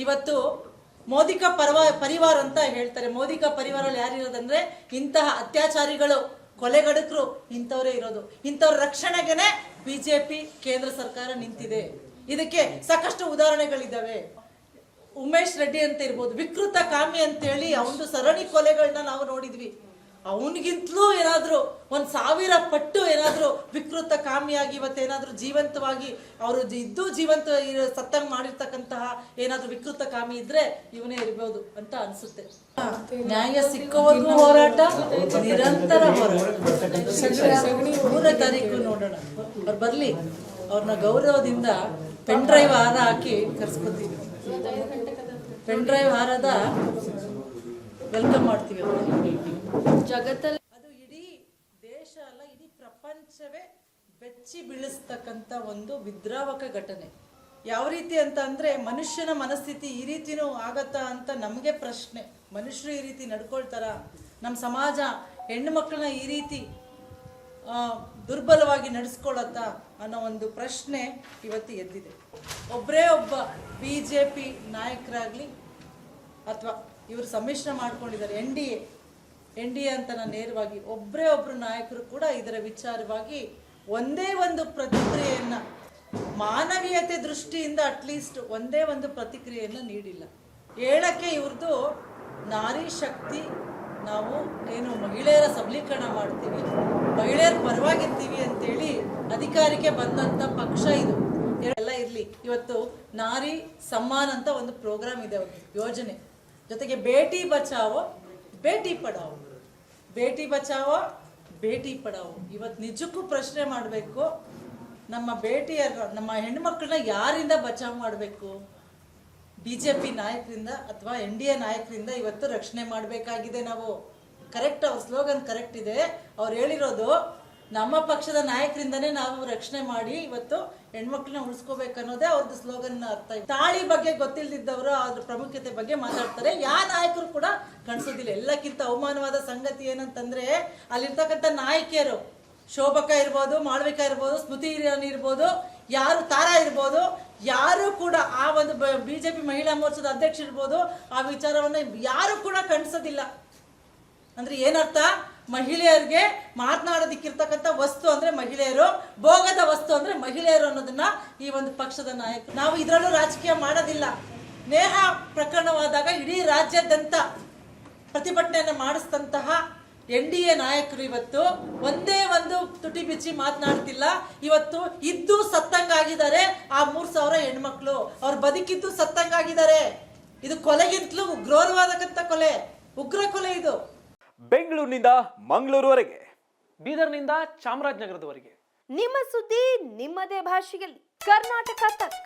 ಇವತ್ತು ಮೋದಿಕ ಪರಿವಾರ ಅಂತ ಹೇಳ್ತಾರೆ. ಮೋದಿಕ ಪರಿವಾರಲ್ಲಿ ಯಾರಿರೋದಂದ್ರೆ ಇಂತಹ ಅತ್ಯಾಚಾರಿಗಳು, ಕೊಲೆಗಡಕರು ಇಂಥವರೇ ಇರೋದು. ಇಂಥವ್ರ ರಕ್ಷಣೆಗೆನೆ ಬಿಜೆಪಿ ಕೇಂದ್ರ ಸರ್ಕಾರ ನಿಂತಿದೆ. ಇದಕ್ಕೆ ಸಾಕಷ್ಟು ಉದಾಹರಣೆಗಳಿದ್ದಾವೆ. ಉಮೇಶ್ ರೆಡ್ಡಿ ಅಂತ ಇರ್ಬೋದು, ವಿಕೃತ ಕಾಮಿ ಅಂತೇಳಿ ಅವನು ಸರಣಿ ಕೊಲೆಗಳನ್ನ ನಾವು ನೋಡಿದ್ವಿ. ಅವನಿಗಿಂತಲೂ ಏನಾದ್ರು 1000 ಪಟ್ಟು ಏನಾದ್ರು ವಿಕೃತ ಕಾಮಿಯಾಗಿ ಇವತ್ತೇನಾದ್ರೂ ಜೀವಂತವಾಗಿ ಅವರು ಇದ್ದು ಜೀವಂತ ಸತ್ತಂಗ್ ಮಾಡಿರ್ತಕ್ಕಂತಹ ಏನಾದ್ರೂ ವಿಕೃತ ಕಾಮಿ ಇದ್ರೆ ಇವನೇ ಇರ್ಬೋದು ಅಂತ ಅನ್ಸುತ್ತೆ. ನ್ಯಾಯ ಸಿಕ್ಕವರೆಗೂ ಹೋರಾಟ, ನಿರಂತರ ಹೋರಾಟ. 3ನೇ ತಾರೀಕು ನೋಡೋಣ, ಅವ್ರು ಬರ್ಲಿ, ಅವ್ರನ್ನ ಗೌರವದಿಂದ ಪೆನ್ ಡ್ರೈವ್ ಹಾರ ಹಾಕಿ ಕರ್ಸ್ಕೊತೀವಿ. ಪೆನ್ ಡ್ರೈವ್ ಹಾರದ ವೆಲ್ಕಮ್ ಮಾಡ್ತೀವಿ. ಜಗತ್ತಲ್ಲಿ ಅದು ಇಡೀ ದೇಶ ಅಲ್ಲ, ಇಡೀ ಪ್ರಪಂಚವೇ ಬೆಚ್ಚಿ ಬೀಳಿಸ್ತಕ್ಕಂಥ ಒಂದು ವಿದ್ರಾವಕ ಘಟನೆ. ಯಾವ ರೀತಿ ಅಂತ ಅಂದ್ರೆ, ಮನುಷ್ಯನ ಮನಸ್ಥಿತಿ ಈ ರೀತಿನೂ ಆಗತ್ತಾ ಅಂತ ನಮಗೆ ಪ್ರಶ್ನೆ. ಮನುಷ್ಯರು ಈ ರೀತಿ ನಡ್ಕೊಳ್ತಾರ? ನಮ್ಮ ಸಮಾಜ ಹೆಣ್ಣು ಮಕ್ಕಳನ್ನ ಈ ರೀತಿ ದುರ್ಬಲವಾಗಿ ನಡೆಸ್ಕೊಳತ್ತಾ ಅನ್ನೋ ಒಂದು ಪ್ರಶ್ನೆ ಇವತ್ತು ಎದ್ದಿದೆ. ಒಬ್ಬರೇ ಒಬ್ಬ ಬಿಜೆಪಿ ನಾಯಕರಾಗ್ಲಿ ಅಥವಾ ಇವರು ಸಮ್ಮಿಶ್ರ ಮಾಡ್ಕೊಂಡಿದ್ದಾರೆ ಎನ್ ಡಿ ಎ ಅಂತ ನಾನು ನೇರವಾಗಿ ಒಬ್ಬರೇ ಒಬ್ಬರು ನಾಯಕರು ಕೂಡ ಇದರ ವಿಚಾರವಾಗಿ ಒಂದೇ ಒಂದು ಪ್ರತಿಕ್ರಿಯೆಯನ್ನು, ಮಾನವೀಯತೆ ದೃಷ್ಟಿಯಿಂದ ಅಟ್ಲೀಸ್ಟ್ ಒಂದೇ ಒಂದು ಪ್ರತಿಕ್ರಿಯೆಯನ್ನು ನೀಡಿಲ್ಲ. ಹೇಳಕ್ಕೆ ಇವ್ರದ್ದು ನಾರಿ ಶಕ್ತಿ, ನಾವು ಏನು ಮಹಿಳೆಯರ ಸಬಲೀಕರಣ ಮಾಡ್ತೀವಿ, ಮಹಿಳೆಯರ ಪರವಾಗಿರ್ತೀವಿ ಅಂತೇಳಿ ಅಧಿಕಾರಕ್ಕೆ ಬಂದಂಥ ಪಕ್ಷ ಇದು. ಎಲ್ಲ ಇರಲಿ, ಇವತ್ತು ನಾರಿ ಸಮ್ಮಾನ್ ಅಂತ ಒಂದು ಪ್ರೋಗ್ರಾಮ್ ಇದೆ, ಯೋಜನೆ. ಜೊತೆಗೆ ಬೇಟಿ ಬಚಾವೋ ಬೇಟಿ ಪಡಾವೋ, ಬೇಟಿ ಬಚಾವೋ ಬೇಟಿ ಪಡಾವೋ. ಇವತ್ತು ನಿಜಕ್ಕೂ ಪ್ರಶ್ನೆ ಮಾಡಬೇಕು, ನಮ್ಮ ನಮ್ಮ ಹೆಣ್ಮಕ್ಳನ್ನ ಯಾರಿಂದ ಬಚಾವ್ ಮಾಡಬೇಕು? ಬಿಜೆಪಿ ನಾಯಕರಿಂದ ಅಥವಾ NDA ನಾಯಕರಿಂದ ಇವತ್ತು ರಕ್ಷಣೆ ಮಾಡಬೇಕಾಗಿದೆ ನಾವು. ಕರೆಕ್ಟ್, ಅವ್ರ ಸ್ಲೋಗನ್ ಕರೆಕ್ಟ್ ಇದೆ. ಅವ್ರು ಹೇಳಿರೋದು ನಮ್ಮ ಪಕ್ಷದ ನಾಯಕರಿಂದನೇ ನಾವು ರಕ್ಷಣೆ ಮಾಡಿ ಇವತ್ತು ಹೆಣ್ಮಕ್ಳನ್ನ ಉಳಿಸ್ಕೋಬೇಕನ್ನೋದೇ ಅವ್ರದ್ದು ಸ್ಲೋಗನ್ ಅರ್ಥ. ತಾಳಿ ಬಗ್ಗೆ ಗೊತ್ತಿಲ್ಲದಿದ್ದವರು ಅದ್ರ ಪ್ರಾಮುಖ್ಯತೆ ಬಗ್ಗೆ ಮಾತಾಡ್ತಾರೆ. ಯಾವ ನಾಯಕರು ಕೂಡ ಕಾಣಿಸೋದಿಲ್ಲ. ಎಲ್ಲಕ್ಕಿಂತ ಅವಮಾನವಾದ ಸಂಗತಿ ಏನಂತಂದ್ರೆ, ಅಲ್ಲಿರ್ತಕ್ಕಂಥ ನಾಯಕಿಯರು, ಶೋಭಕಾ ಇರ್ಬೋದು, ಮಾಳವಿಕಾ ಇರ್ಬೋದು, ಸ್ಮೃತಿ ಇರಾನಿ ಇರ್ಬೋದು, ಯಾರು ತಾರಾ ಇರ್ಬೋದು, ಯಾರು ಕೂಡ ಆ ಒಂದು ಬಿಜೆಪಿ ಮಹಿಳಾ ಮೋರ್ಚಾದ ಅಧ್ಯಕ್ಷ ಇರ್ಬೋದು, ಆ ವಿಚಾರವನ್ನು ಯಾರು ಕೂಡ ಕಾಣಿಸೋದಿಲ್ಲ. ಅಂದ್ರೆ ಏನರ್ಥ? ಮಹಿಳೆಯರಿಗೆ ಮಾತನಾಡೋದಿಕ್ಕಿರ್ತಕ್ಕಂಥ ವಸ್ತು ಅಂದ್ರೆ ಮಹಿಳೆಯರು, ಭೋಗದ ವಸ್ತು ಅಂದ್ರೆ ಮಹಿಳೆಯರು ಅನ್ನೋದನ್ನ ಈ ಒಂದು ಪಕ್ಷದ ನಾಯಕರು. ನಾವು ಇದರಲ್ಲೂ ರಾಜಕೀಯ ಮಾಡೋದಿಲ್ಲ. ನೇಹಾ ಪ್ರಕರಣವಾದಾಗ ಇಡೀ ರಾಜ್ಯಾದ್ಯಂತ ಪ್ರತಿಭಟನೆಯನ್ನು ಮಾಡಿಸಿದಂತಹ NDA ನಾಯಕರು ಇವತ್ತು ಒಂದೇ ಒಂದು ತುಟಿ ಬಿಚ್ಚಿ ಮಾತನಾಡ್ತಿಲ್ಲ. ಇವತ್ತು ಇದ್ದು ಸತ್ತಂಗಾಗಿದ್ದಾರೆ ಆ 3000 ಹೆಣ್ಮಕ್ಳು. ಅವ್ರು ಬದುಕಿದ್ದು ಸತ್ತಂಗಾಗಿದ್ದಾರೆ. ಇದು ಕೊಲೆಗಿಂತಲೂ ಉಗ್ರವಾದಕ್ಕಂಥ ಕೊಲೆ, ಉಗ್ರ ಕೊಲೆ ಇದು. ಬೆಂಗಳೂರಿನಿಂದ ಮಂಗಳೂರುವರೆಗೆ, ಬೀದರ್ನಿಂದ ಚಾಮರಾಜನಗರದವರೆಗೆ ನಿಮ್ಮ ಸುದ್ದಿ ನಿಮ್ಮದೇ ಭಾಷೆಯಲ್ಲಿ. ಕರ್ನಾಟಕ ತಕ್.